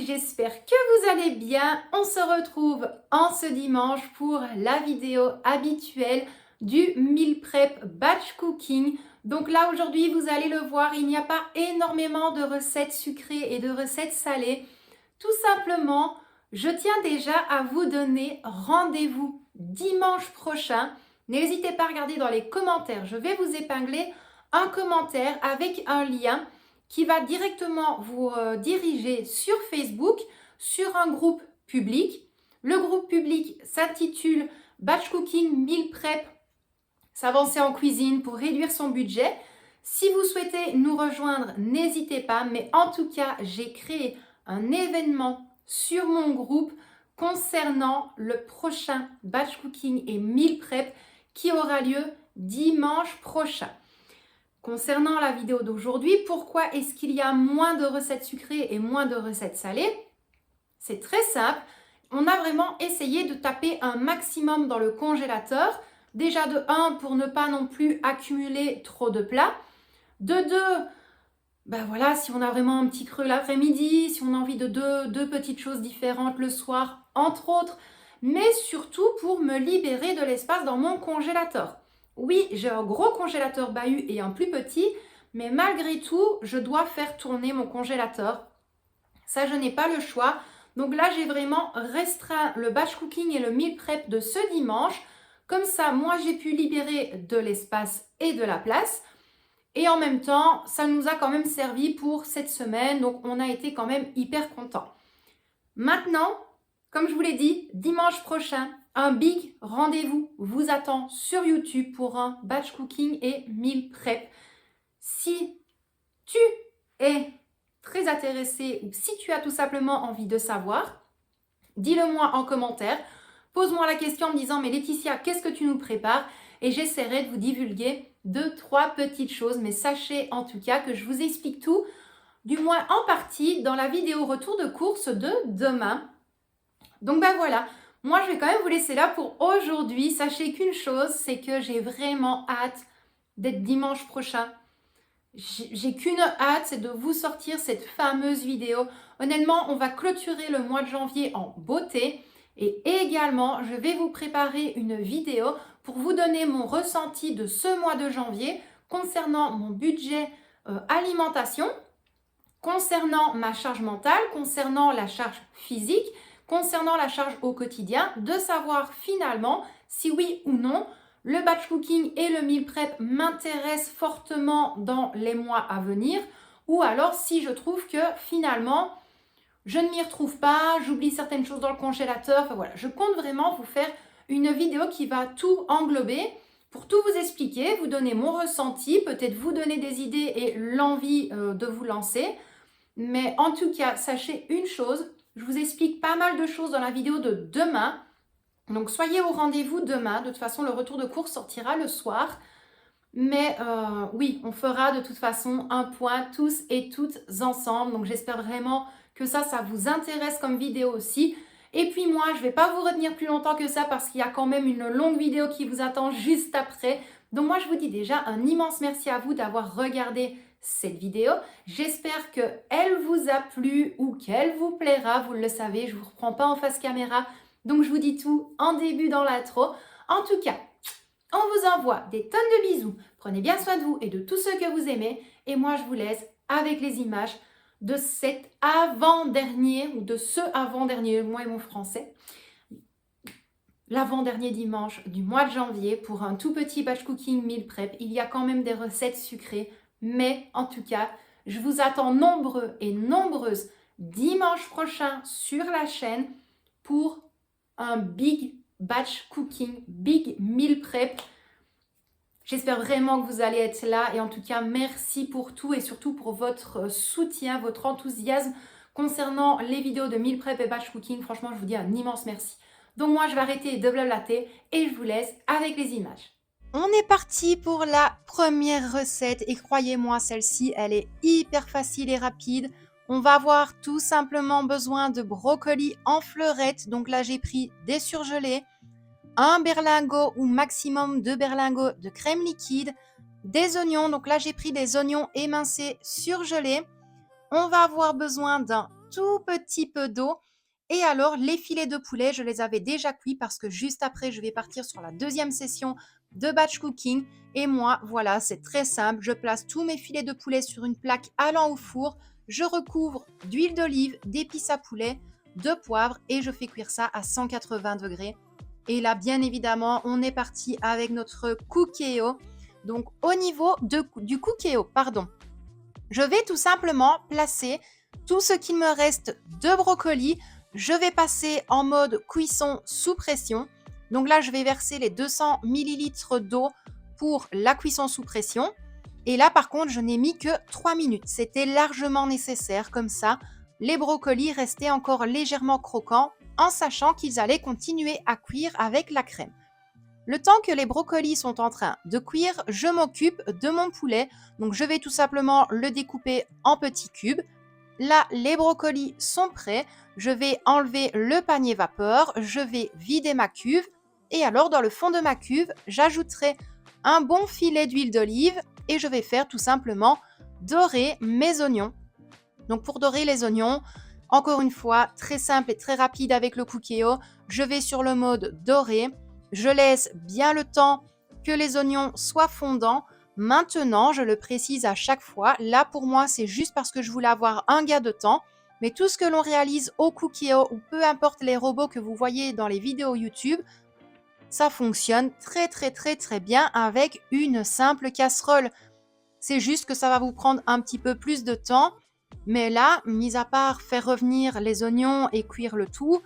j'espère que vous allez bien. On se retrouve en ce dimanche pour la vidéo habituelle du meal prep batch cooking. Donc là aujourd'hui vous allez le voir, il n'y a pas énormément de recettes sucrées et de recettes salées. Tout simplement, je tiens déjà à vous donner rendez-vous dimanche prochain. N'hésitez pas à regarder dans les commentaires, je vais vous épingler un commentaire avec un lien qui va directement vous diriger sur Facebook, sur un groupe public. Le groupe public s'intitule Batch Cooking Meal Prep, s'avancer en cuisine pour réduire son budget. Si vous souhaitez nous rejoindre, n'hésitez pas, mais en tout cas, j'ai créé un événement sur mon groupe concernant le prochain Batch Cooking et Meal Prep qui aura lieu dimanche prochain. Concernant la vidéo d'aujourd'hui, pourquoi est-ce qu'il y a moins de recettes sucrées et moins de recettes salées? C'est très simple. On a vraiment essayé de taper un maximum dans le congélateur. Déjà de 1, pour ne pas non plus accumuler trop de plats. De 2, ben voilà, si on a vraiment un petit creux l'après-midi, si on a envie de deux petites choses différentes le soir, entre autres. Mais surtout pour me libérer de l'espace dans mon congélateur. Oui, j'ai un gros congélateur bahut et un plus petit, mais malgré tout, je dois faire tourner mon congélateur. Ça, je n'ai pas le choix. Donc là, j'ai vraiment restreint le batch cooking et le meal prep de ce dimanche. Comme ça, moi, j'ai pu libérer de l'espace et de la place. Et en même temps, ça nous a quand même servi pour cette semaine. Donc, on a été quand même hyper contents. Maintenant, comme je vous l'ai dit, dimanche prochain, un big rendez-vous vous attend sur YouTube pour un batch cooking et meal prep. Si tu es très intéressé ou si tu as tout simplement envie de savoir, dis-le moi en commentaire. Pose-moi la question en me disant « Mais Laetitia, qu'est-ce que tu nous prépares ?» Et j'essaierai de vous divulguer 2-3 petites choses. Mais sachez en tout cas que je vous explique tout, du moins en partie, dans la vidéo retour de course de demain. Donc ben voilà, moi je vais quand même vous laisser là pour aujourd'hui. Sachez qu'une chose, c'est que j'ai vraiment hâte d'être dimanche prochain. J'ai qu'une hâte, c'est de vous sortir cette fameuse vidéo. Honnêtement, on va clôturer le mois de janvier en beauté. Et également, je vais vous préparer une vidéo pour vous donner mon ressenti de ce mois de janvier concernant mon budget alimentation, concernant ma charge mentale, concernant la charge physique, concernant la charge au quotidien, de savoir finalement si oui ou non le batch cooking et le meal prep m'intéressent fortement dans les mois à venir, ou alors si je trouve que finalement je ne m'y retrouve pas, j'oublie certaines choses dans le congélateur. Enfin voilà, je compte vraiment vous faire une vidéo qui va tout englober pour tout vous expliquer, vous donner mon ressenti, peut-être vous donner des idées et l'envie de vous lancer. Mais en tout cas, sachez une chose, je vous explique pas mal de choses dans la vidéo de demain. Donc soyez au rendez-vous demain. De toute façon, le retour de course sortira le soir. Mais oui, on fera de toute façon un point tous et toutes ensemble. Donc j'espère vraiment que ça vous intéresse comme vidéo aussi. Et puis moi, je ne vais pas vous retenir plus longtemps que ça parce qu'il y a quand même une longue vidéo qui vous attend juste après. Donc moi, je vous dis déjà un immense merci à vous d'avoir regardé cette vidéo. J'espère qu'elle vous a plu ou qu'elle vous plaira. Vous le savez, je ne vous reprends pas en face caméra. Donc je vous dis tout en début dans l'intro. En tout cas, on vous envoie des tonnes de bisous. Prenez bien soin de vous et de tous ceux que vous aimez. Et moi, je vous laisse avec les images de cet avant-dernier ou de ce avant-dernier, moi et mon français, l'avant-dernier dimanche du mois de janvier pour un tout petit batch cooking meal prep. Il y a quand même des recettes sucrées, mais en tout cas, je vous attends nombreux et nombreuses dimanche prochain sur la chaîne pour un big batch cooking, big meal prep. J'espère vraiment que vous allez être là et en tout cas, merci pour tout et surtout pour votre soutien, votre enthousiasme concernant les vidéos de meal prep et batch cooking. Franchement, je vous dis un immense merci. Donc moi, je vais arrêter de blablater et je vous laisse avec les images. On est parti pour la première recette et croyez-moi, celle-ci, elle est hyper facile et rapide. On va avoir tout simplement besoin de brocolis en fleurettes. Donc là, j'ai pris des surgelés, un berlingot ou maximum 2 berlingots de crème liquide, des oignons. Donc là, j'ai pris des oignons émincés surgelés. On va avoir besoin d'un tout petit peu d'eau. Et alors, les filets de poulet, je les avais déjà cuits parce que juste après, je vais partir sur la deuxième session de batch cooking. Et moi, voilà, c'est très simple. Je place tous mes filets de poulet sur une plaque allant au four. Je recouvre d'huile d'olive, d'épices à poulet, de poivre et je fais cuire ça à 180 degrés. Et là, bien évidemment, on est parti avec notre cookéo. Donc, au niveau du cookéo, pardon, je vais tout simplement placer tout ce qu'il me reste de brocoli. Je vais passer en mode cuisson sous pression. Donc là, je vais verser les 200 ml d'eau pour la cuisson sous pression. Et là, par contre, je n'ai mis que 3 minutes. C'était largement nécessaire. Comme ça, les brocolis restaient encore légèrement croquants en sachant qu'ils allaient continuer à cuire avec la crème. Le temps que les brocolis sont en train de cuire, je m'occupe de mon poulet. Donc, je vais tout simplement le découper en petits cubes. Là, les brocolis sont prêts. Je vais enlever le panier vapeur. Je vais vider ma cuve. Et alors, dans le fond de ma cuve, j'ajouterai un bon filet d'huile d'olive et je vais faire tout simplement dorer mes oignons. Donc, pour dorer les oignons, encore une fois, très simple et très rapide avec le cookéo, je vais sur le mode doré. Je laisse bien le temps que les oignons soient fondants. Maintenant, je le précise à chaque fois, là pour moi, c'est juste parce que je voulais avoir un gain de temps. Mais tout ce que l'on réalise au cookéo ou peu importe les robots que vous voyez dans les vidéos YouTube, ça fonctionne très bien avec une simple casserole. C'est juste que ça va vous prendre un petit peu plus de temps. Mais là, mis à part faire revenir les oignons et cuire le tout,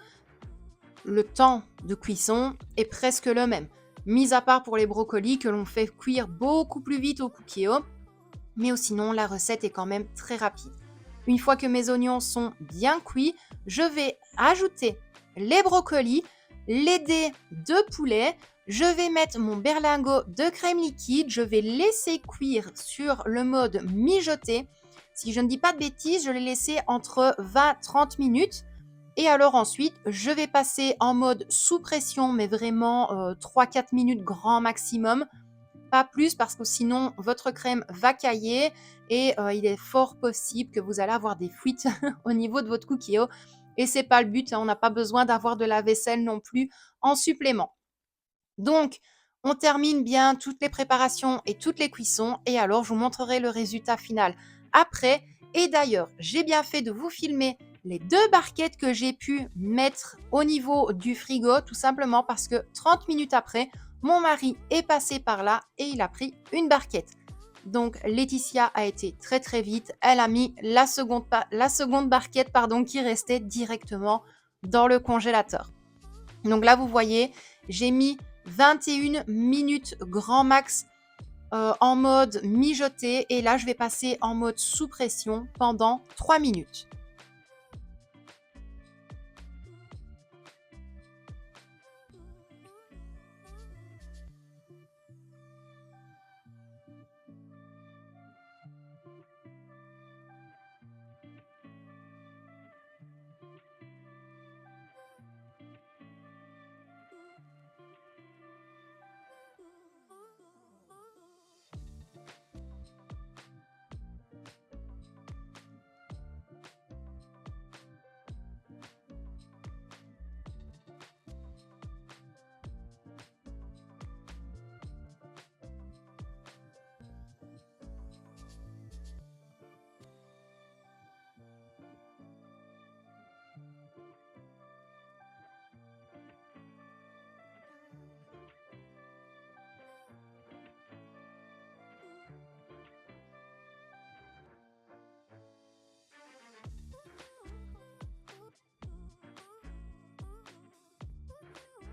le temps de cuisson est presque le même. Mis à part pour les brocolis que l'on fait cuire beaucoup plus vite au cookéo, mais sinon la recette est quand même très rapide. Une fois que mes oignons sont bien cuits, je vais ajouter les brocolis, les dés de poulet, je vais mettre mon berlingot de crème liquide, je vais laisser cuire sur le mode mijoter. Si je ne dis pas de bêtises, je l'ai laissé entre 20-30 minutes. Et alors ensuite, je vais passer en mode sous pression, mais vraiment 3-4 minutes grand maximum. Pas plus parce que sinon, votre crème va cailler et il est fort possible que vous allez avoir des fuites au niveau de votre cookéo. Et c'est pas le but, hein, on n'a pas besoin d'avoir de la vaisselle non plus en supplément. Donc, on termine bien toutes les préparations et toutes les cuissons et alors je vous montrerai le résultat final après. Et d'ailleurs, j'ai bien fait de vous filmer les 2 barquettes que j'ai pu mettre au niveau du frigo, tout simplement parce que 30 minutes après, mon mari est passé par là et il a pris une barquette. Donc Laetitia a été très vite, elle a mis la seconde barquette qui restait directement dans le congélateur. Donc là, vous voyez, j'ai mis 21 minutes grand max en mode mijoter et là, je vais passer en mode sous pression pendant 3 minutes.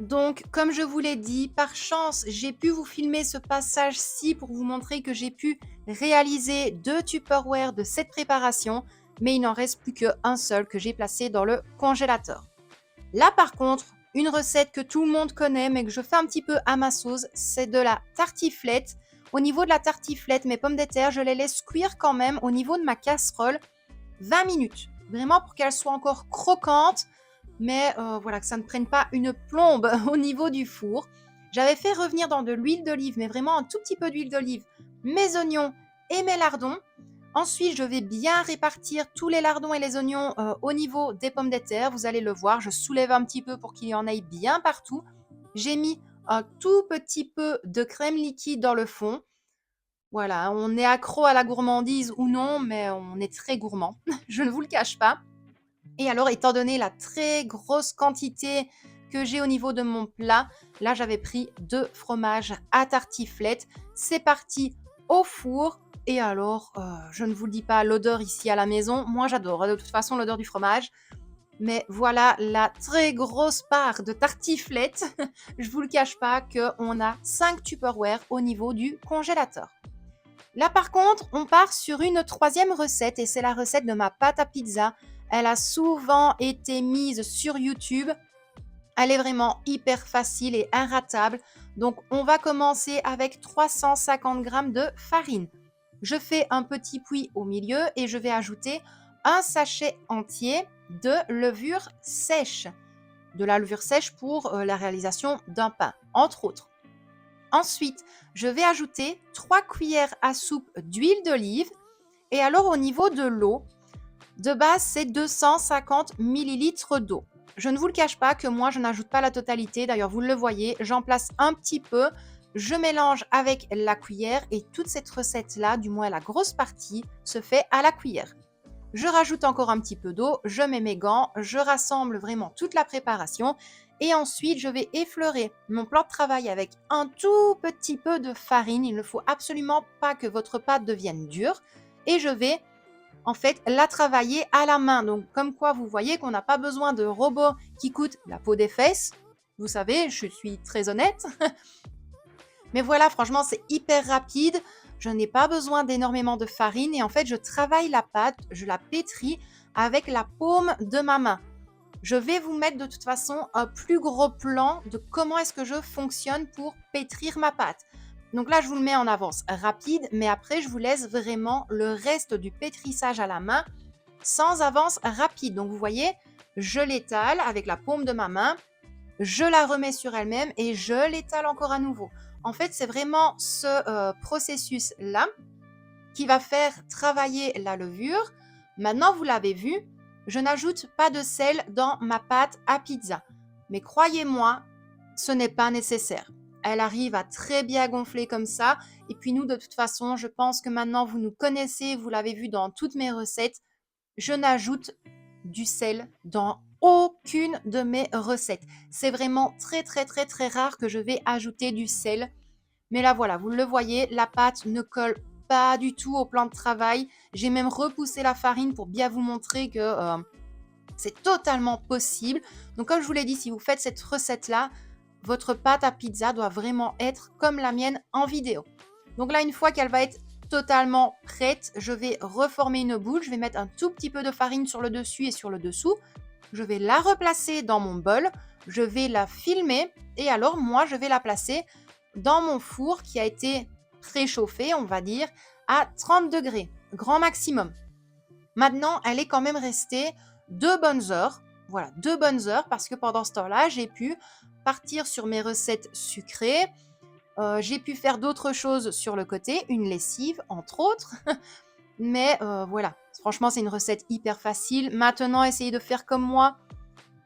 Donc, comme je vous l'ai dit, par chance, j'ai pu vous filmer ce passage-ci pour vous montrer que j'ai pu réaliser 2 Tupperware de cette préparation, mais il n'en reste plus qu'un seul que j'ai placé dans le congélateur. Là, par contre, une recette que tout le monde connaît, mais que je fais un petit peu à ma sauce, c'est de la tartiflette. Au niveau de la tartiflette, mes pommes de terre, je les laisse cuire quand même au niveau de ma casserole 20 minutes. Vraiment pour qu'elles soient encore croquantes, mais voilà, que ça ne prenne pas une plombe au niveau du four. J'avais fait revenir dans de l'huile d'olive, mais vraiment un tout petit peu d'huile d'olive, mes oignons et mes lardons. Ensuite, je vais bien répartir tous les lardons et les oignons au niveau des pommes de terre. Vous allez le voir, je soulève un petit peu pour qu'il y en ait bien partout. J'ai mis un tout petit peu de crème liquide dans le fond. Voilà, on est accro à la gourmandise ou non, mais on est très gourmand, je ne vous le cache pas. Et alors, étant donné la très grosse quantité que j'ai au niveau de mon plat, là, j'avais pris 2 fromages à tartiflette. C'est parti au four. Et alors, je ne vous le dis pas, l'odeur ici à la maison, moi j'adore de toute façon l'odeur du fromage. Mais voilà la très grosse part de tartiflette. Je vous le cache pas qu'on a 5 Tupperware au niveau du congélateur. Là, par contre, on part sur une troisième recette et c'est la recette de ma pâte à pizza. Elle a souvent été mise sur YouTube. Elle est vraiment hyper facile et inratable. Donc, on va commencer avec 350 g de farine. Je fais un petit puits au milieu et je vais ajouter un sachet entier de levure sèche. De la levure sèche pour la réalisation d'un pain, entre autres. Ensuite, je vais ajouter 3 cuillères à soupe d'huile d'olive. Et alors, au niveau de l'eau, de base, c'est 250 ml d'eau. Je ne vous le cache pas que moi, je n'ajoute pas la totalité. D'ailleurs, vous le voyez, j'en place un petit peu. Je mélange avec la cuillère et toute cette recette-là, du moins la grosse partie, se fait à la cuillère. Je rajoute encore un petit peu d'eau, je mets mes gants, je rassemble vraiment toute la préparation et ensuite je vais effleurer mon plan de travail avec un tout petit peu de farine. Il ne faut absolument pas que votre pâte devienne dure et je vais en fait la travailler à la main. Donc comme quoi vous voyez qu'on n'a pas besoin de robots qui coûtent la peau des fesses. Vous savez, je suis très honnête. Mais voilà, franchement, c'est hyper rapide. Je n'ai pas besoin d'énormément de farine et en fait, je travaille la pâte, je la pétris avec la paume de ma main. Je vais vous mettre de toute façon un plus gros plan de comment est-ce que je fonctionne pour pétrir ma pâte. Donc là, je vous le mets en avance rapide, mais après, je vous laisse vraiment le reste du pétrissage à la main sans avance rapide. Donc vous voyez, je l'étale avec la paume de ma main, je la remets sur elle-même et je l'étale encore à nouveau. En fait, c'est vraiment ce processus-là qui va faire travailler la levure. Maintenant, vous l'avez vu, je n'ajoute pas de sel dans ma pâte à pizza. Mais croyez-moi, ce n'est pas nécessaire. Elle arrive à très bien gonfler comme ça. Et puis nous, de toute façon, je pense que maintenant, vous nous connaissez, vous l'avez vu dans toutes mes recettes. Je n'ajoute du sel dans aucune de mes recettes. C'est vraiment très très très très rare que je vais ajouter du sel. Mais là voilà, vous le voyez, la pâte ne colle pas du tout au plan de travail. J'ai même repoussé la farine pour bien vous montrer que c'est totalement possible. Donc comme je vous l'ai dit, si vous faites cette recette-là, votre pâte à pizza doit vraiment être comme la mienne en vidéo. Donc là, une fois qu'elle va être totalement prête, je vais reformer une boule. Je vais mettre un tout petit peu de farine sur le dessus et sur le dessous. Je vais la replacer dans mon bol. Je vais la filmer et alors moi, je vais la placer dans mon four qui a été préchauffé, on va dire, à 30 degrés, grand maximum. Maintenant, elle est quand même restée 2 bonnes heures. Voilà, 2 bonnes heures parce que pendant ce temps-là, j'ai pu partir sur mes recettes sucrées. J'ai pu faire d'autres choses sur le côté, une lessive entre autres. Mais voilà, franchement, c'est une recette hyper facile. Maintenant, essayez de faire comme moi.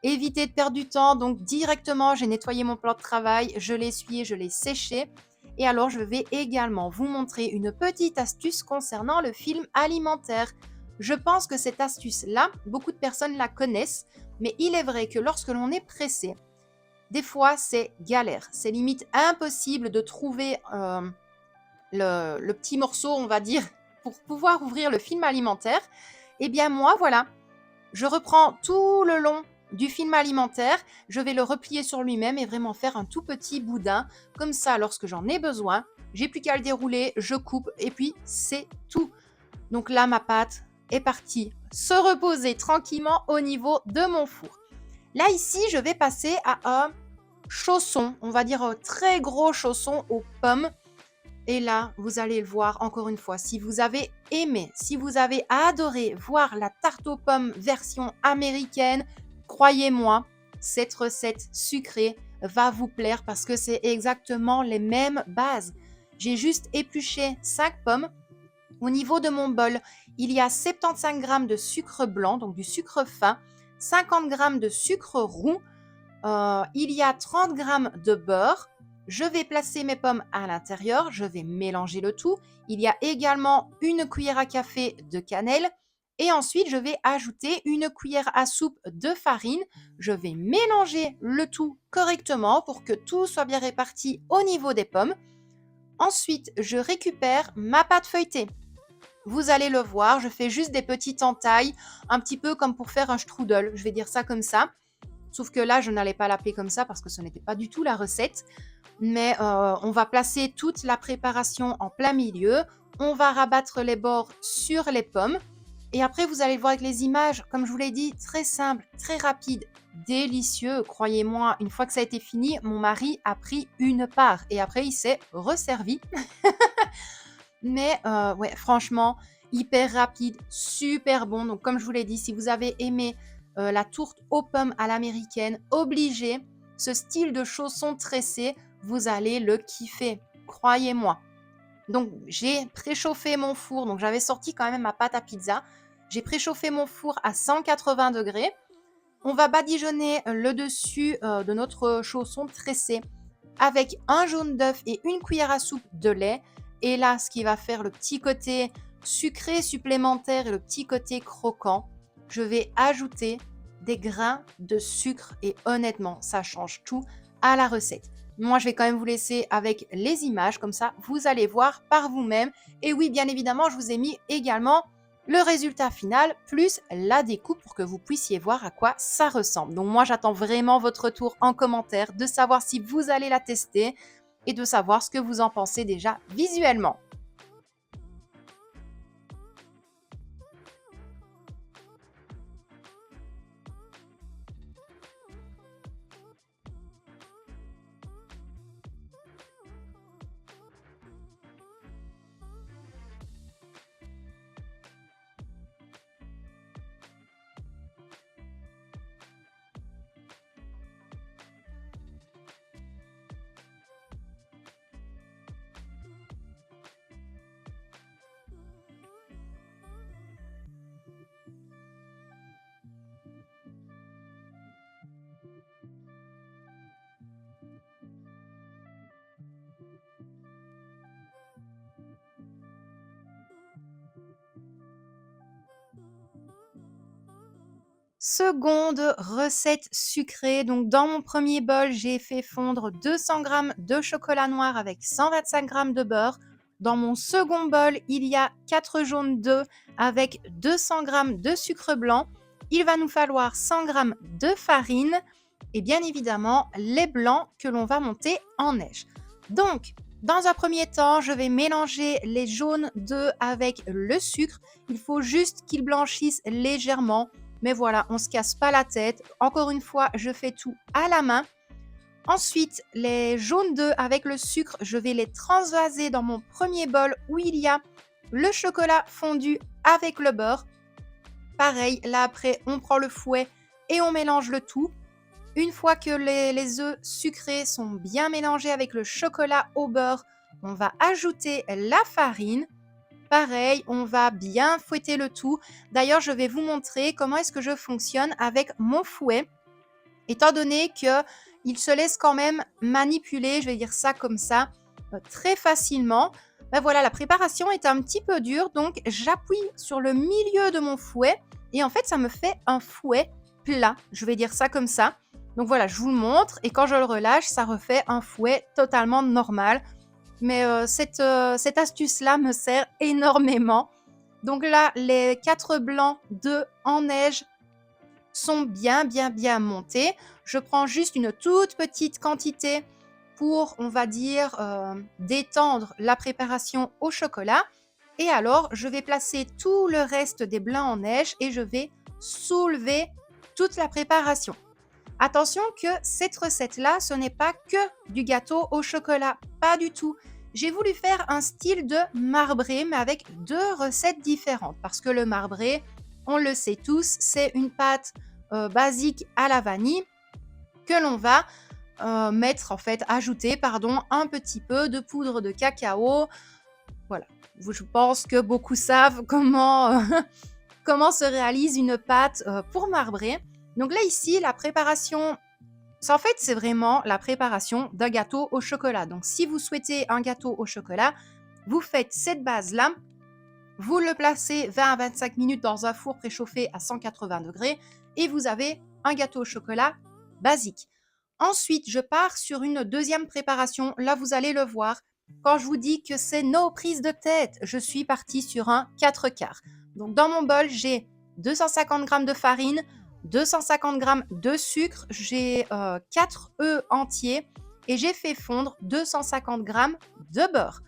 Évitez de perdre du temps. Donc directement, j'ai nettoyé mon plan de travail, je l'ai essuyé, je l'ai séché. Et alors, je vais également vous montrer une petite astuce concernant le film alimentaire. Je pense que cette astuce-là, beaucoup de personnes la connaissent, mais il est vrai que lorsque l'on est pressé, des fois, c'est galère. C'est limite impossible de trouver le petit morceau, on va dire, pour pouvoir ouvrir le film alimentaire. Eh bien, moi, voilà, je reprends tout le long du film alimentaire, je vais le replier sur lui-même et vraiment faire un tout petit boudin. Comme ça, lorsque j'en ai besoin, j'ai plus qu'à le dérouler, je coupe et puis c'est tout. Donc là, ma pâte est partie se reposer tranquillement au niveau de mon four. Là, ici, je vais passer à un chausson, on va dire un très gros chausson aux pommes. Et là, vous allez le voir encore une fois, si vous avez aimé, si vous avez adoré voir la tarte aux pommes version américaine, croyez-moi, cette recette sucrée va vous plaire parce que c'est exactement les mêmes bases. J'ai juste épluché 5 pommes, Au niveau de mon bol, il y a 75 grammes de sucre blanc, donc du sucre fin, 50 grammes de sucre roux, il y a 30 grammes de beurre. Je vais placer mes pommes à l'intérieur, je vais mélanger le tout. Il y a également une cuillère à café de cannelle et ensuite je vais ajouter une cuillère à soupe de farine. Je vais mélanger le tout correctement pour que tout soit bien réparti au niveau des pommes. Ensuite, je récupère ma pâte feuilletée. Vous allez le voir, je fais juste des petites entailles, un petit peu comme pour faire un strudel, je vais dire ça comme ça. Sauf que là, je n'allais pas l'appeler comme ça parce que ce n'était pas du tout la recette. Mais on va placer toute la préparation en plein milieu. On va rabattre les bords sur les pommes. Et après, vous allez le voir avec les images. Comme je vous l'ai dit, très simple, très rapide, délicieux. Croyez-moi, une fois que ça a été fini, mon mari a pris une part. Et après, il s'est resservi. Mais ouais, franchement, hyper rapide, super bon. Donc comme je vous l'ai dit, si vous avez aimé la tourte aux pommes à l'américaine, obligé, ce style de chausson tressé, vous allez le kiffer, croyez-moi. Donc j'ai préchauffé mon four, donc j'avais sorti quand même ma pâte à pizza. J'ai préchauffé mon four à 180 degrés. On va badigeonner le dessus de notre chausson tressé avec un jaune d'œuf et une cuillère à soupe de lait. Et là, ce qui va faire le petit côté sucré supplémentaire et le petit côté croquant, je vais ajouter des grains de sucre et honnêtement, ça change tout à la recette. Moi, je vais quand même vous laisser avec les images, comme ça, vous allez voir par vous-même. Et oui, bien évidemment, je vous ai mis également le résultat final plus la découpe pour que vous puissiez voir à quoi ça ressemble. Donc moi, j'attends vraiment votre retour en commentaire, de savoir si vous allez la tester et de savoir ce que vous en pensez déjà visuellement. Seconde recette sucrée. Donc, dans mon premier bol, j'ai fait fondre 200 grammes de chocolat noir avec 125 grammes de beurre. Dans mon second bol, il y a 4 jaunes d'œufs avec 200 grammes de sucre blanc. Il va nous falloir 100 grammes de farine et bien évidemment les blancs que l'on va monter en neige. Donc, dans un premier temps, je vais mélanger les jaunes d'œufs avec le sucre. Il faut juste qu'ils blanchissent légèrement. Mais voilà, on ne se casse pas la tête. Encore une fois, je fais tout à la main. Ensuite, les jaunes d'œufs avec le sucre, je vais les transvaser dans mon premier bol où il y a le chocolat fondu avec le beurre. Pareil, là après, on prend le fouet et on mélange le tout. Une fois que les œufs sucrés sont bien mélangés avec le chocolat au beurre, on va ajouter la farine. Pareil, on va bien fouetter le tout. D'ailleurs, je vais vous montrer comment est-ce que je fonctionne avec mon fouet. Étant donné qu'il se laisse quand même manipuler, je vais dire ça comme ça, très facilement. Ben voilà, la préparation est un petit peu dure, donc j'appuie sur le milieu de mon fouet et en fait, ça me fait un fouet plat. Je vais dire ça comme ça. Donc voilà, je vous le montre et quand je le relâche, ça refait un fouet totalement normal. Mais cette astuce-là me sert énormément. Donc là, les 4 blancs d'œufs en neige sont bien montés. Je prends juste une toute petite quantité pour, on va dire, détendre la préparation au chocolat. Et alors, je vais placer tout le reste des blancs en neige et je vais soulever toute la préparation. Attention que cette recette-là, ce n'est pas que du gâteau au chocolat, pas du tout. J'ai voulu faire un style de marbré, mais avec 2 recettes différentes. Parce que le marbré, on le sait tous, c'est une pâte basique à la vanille que l'on va ajouter un petit peu de poudre de cacao. Voilà. Je pense que beaucoup savent comment, comment se réalise une pâte pour marbrer. Donc là, ici, la préparation, en fait, c'est vraiment la préparation d'un gâteau au chocolat. Donc si vous souhaitez un gâteau au chocolat, vous faites cette base-là, vous le placez 20 à 25 minutes dans un four préchauffé à 180 degrés et vous avez un gâteau au chocolat basique. Ensuite, je pars sur une deuxième préparation. Là, vous allez le voir. Quand je vous dis que c'est no prise de tête, je suis partie sur un 4 quarts. Donc, dans mon bol, j'ai 250 g de farine, 250 g de sucre, j'ai 4 œufs entiers et j'ai fait fondre 250 g de beurre.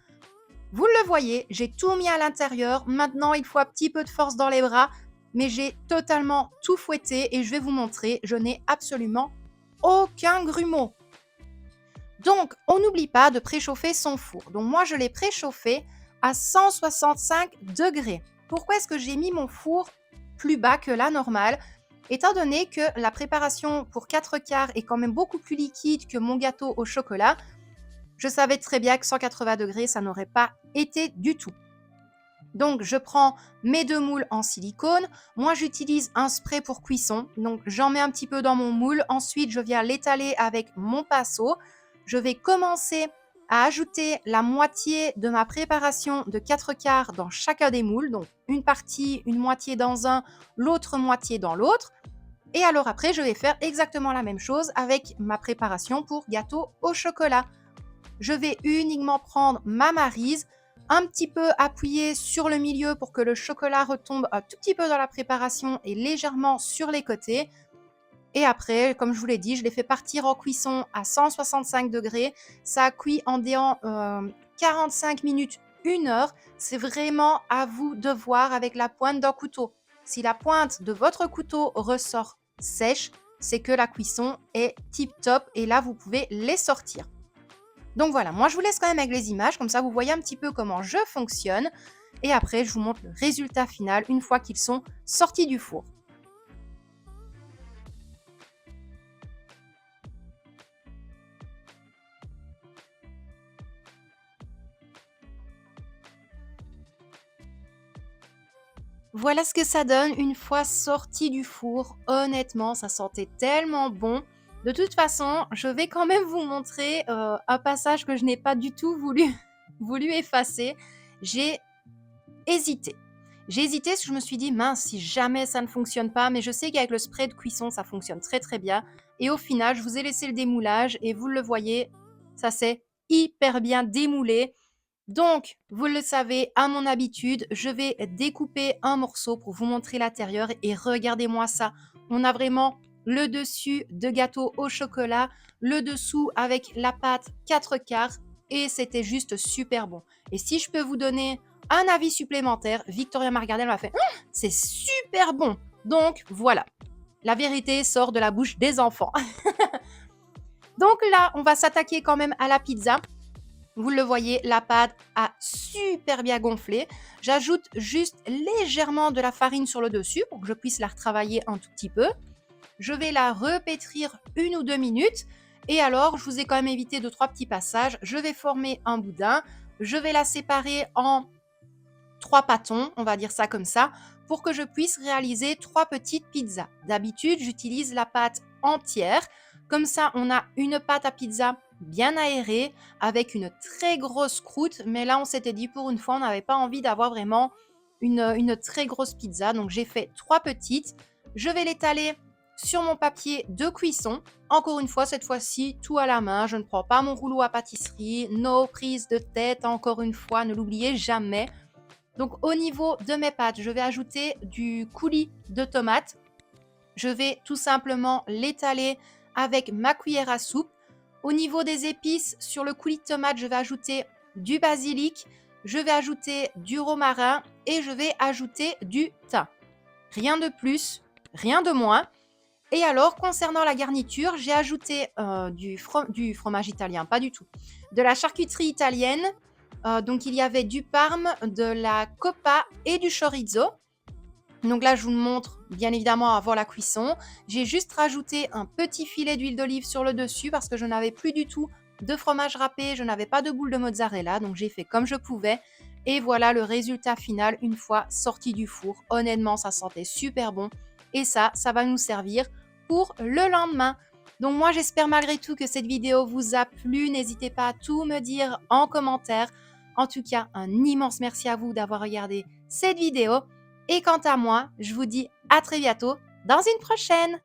Vous le voyez, j'ai tout mis à l'intérieur. Maintenant, il faut un petit peu de force dans les bras, mais j'ai totalement tout fouetté et je vais vous montrer, je n'ai absolument aucun grumeau. Donc, on n'oublie pas de préchauffer son four. Donc, moi, je l'ai préchauffé à 165 degrés. Pourquoi est-ce que j'ai mis mon four plus bas que la normale? Étant donné que la préparation pour 4 quarts est quand même beaucoup plus liquide que mon gâteau au chocolat, je savais très bien que 180 degrés, ça n'aurait pas été du tout. Donc, je prends mes 2 moules en silicone. Moi, j'utilise un spray pour cuisson. Donc, j'en mets un petit peu dans mon moule. Ensuite, je viens l'étaler avec mon pinceau. Je vais commencer à ajouter la moitié de ma préparation de 4 quarts dans chacun des moules. Donc, une partie, une moitié dans un, l'autre moitié dans l'autre. Et alors après, je vais faire exactement la même chose avec ma préparation pour gâteau au chocolat. Je vais uniquement prendre ma maryse, un petit peu appuyer sur le milieu pour que le chocolat retombe un tout petit peu dans la préparation et légèrement sur les côtés. Et après, comme je vous l'ai dit, je l'ai fait partir en cuisson à 165 degrés. Ça a cuit en 45 minutes, 1 heure. C'est vraiment à vous de voir avec la pointe d'un couteau. Si la pointe de votre couteau ressort sèche, c'est que la cuisson est tip top et là, vous pouvez les sortir. Donc voilà, moi je vous laisse quand même avec les images, comme ça vous voyez un petit peu comment je fonctionne. Et après, je vous montre le résultat final une fois qu'ils sont sortis du four. Voilà ce que ça donne une fois sorti du four. Honnêtement, ça sentait tellement bon. De toute façon, je vais quand même vous montrer un passage que je n'ai pas du tout voulu, voulu effacer. J'ai hésité. J'ai hésité parce que je me suis dit, mince, si jamais ça ne fonctionne pas, mais je sais qu'avec le spray de cuisson, ça fonctionne très très bien. Et au final, je vous ai laissé le démoulage et vous le voyez, ça s'est hyper bien démoulé. Donc, vous le savez, à mon habitude, je vais découper un morceau pour vous montrer l'intérieur et regardez-moi ça. On a vraiment le dessus de gâteau au chocolat, le dessous avec la pâte 4 quarts et c'était juste super bon. Et si je peux vous donner un avis supplémentaire, Victoria m'a regardé, elle m'a fait c'est super bon. Donc voilà, la vérité sort de la bouche des enfants. Donc là, on va s'attaquer quand même à la pizza. Vous le voyez, la pâte a super bien gonflé. J'ajoute juste légèrement de la farine sur le dessus pour que je puisse la retravailler un tout petit peu. Je vais la repétrir 1 ou 2 minutes. Et alors, je vous ai quand même évité 2-3 petits passages. Je vais former un boudin. Je vais la séparer en 3 pâtons, on va dire ça comme ça, pour que je puisse réaliser 3 petites pizzas. D'habitude, j'utilise la pâte entière. Comme ça, on a une pâte à pizza bien aérée, avec une très grosse croûte. Mais là, on s'était dit, pour une fois, on n'avait pas envie d'avoir vraiment une très grosse pizza. Donc, j'ai fait 3 petites. Je vais l'étaler sur mon papier de cuisson. Encore une fois, cette fois-ci, tout à la main. Je ne prends pas mon rouleau à pâtisserie. No prise de tête, encore une fois, ne l'oubliez jamais. Donc, au niveau de mes pâtes, je vais ajouter du coulis de tomates. Je vais tout simplement l'étaler avec ma cuillère à soupe. Au niveau des épices, sur le coulis de tomate, je vais ajouter du basilic, je vais ajouter du romarin et je vais ajouter du thym. Rien de plus, rien de moins. Et alors, concernant la garniture, j'ai ajouté du fromage italien, pas du tout, de la charcuterie italienne. Donc, il y avait du parme, de la coppa et du chorizo. Donc là, je vous le montre bien évidemment avant la cuisson. J'ai juste rajouté un petit filet d'huile d'olive sur le dessus parce que je n'avais plus du tout de fromage râpé, je n'avais pas de boule de mozzarella, donc j'ai fait comme je pouvais. Et voilà le résultat final une fois sorti du four. Honnêtement, ça sentait super bon. Et ça va nous servir pour le lendemain. Donc moi, j'espère malgré tout que cette vidéo vous a plu. N'hésitez pas à tout me dire en commentaire. En tout cas, un immense merci à vous d'avoir regardé cette vidéo. Et quant à moi, je vous dis à très bientôt dans une prochaine.